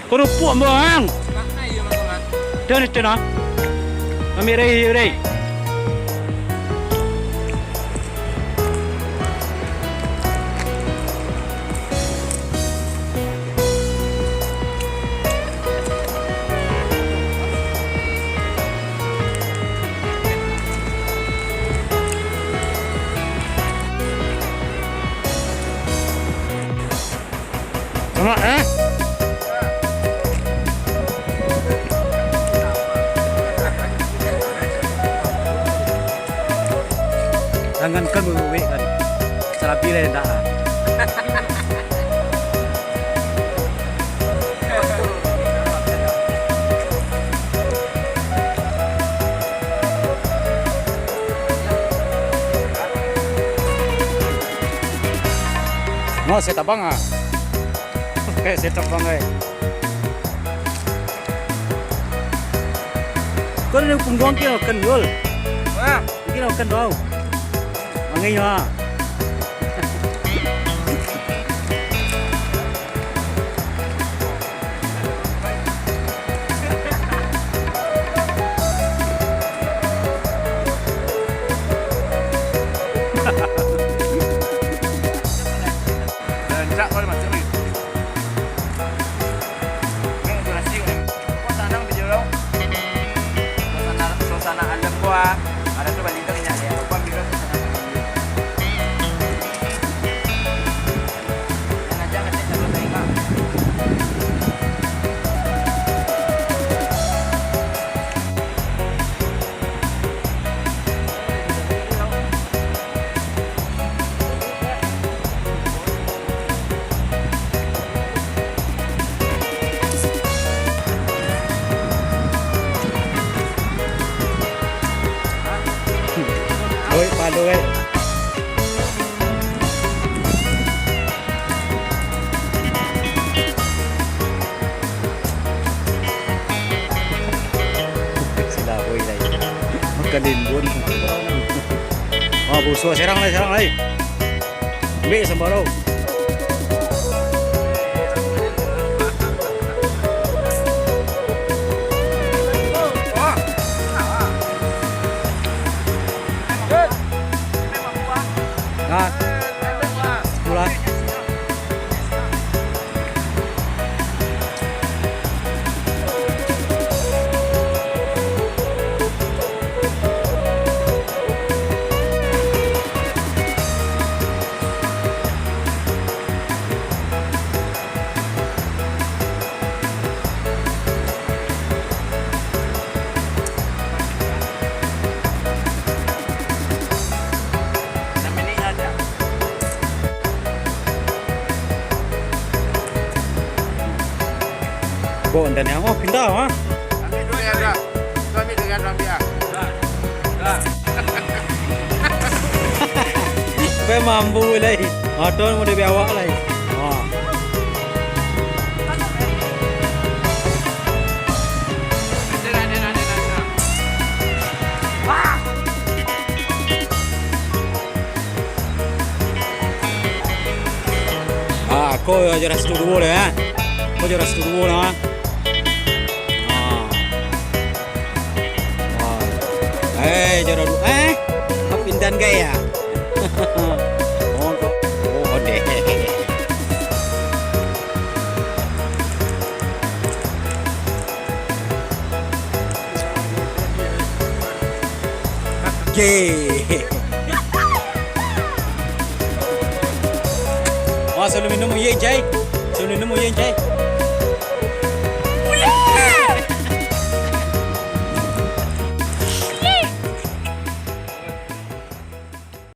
Kerupuk bang. Dan itu nah. Ambil rai. Sama Tangan kan berwek kan. Salah pilih dah. Mau saya tabang ah. Saya tabang eh. Kau ni punggung kau kan dul. Wah, Kau kan dau. Mangai ha. tak boleh masuk ni. Ni tu nasi ni. Kau tanam biji lau. Suasana alam gua. Ada tu balik tu minyak dia. Kau ambil suasana. Yang aja kan tak boleh tak. Oi, padu eh. Sila boy lai. Magkalin buon. Oh, buso serang lai. Ambil sembaro. Nah, mulai. Kok dan yang pindah ha? Ambil dua yang dah. Tu ambil dengan orang dia. Dah. Pe mampu lai. Aton mo de bawa lai. Ha. Ah, kau aja ras tu dulu ya. Kau aja ras tu dulu ha. Jodoh dulu. Pindan gaya. Oh deh. Sebelum minum ye jai.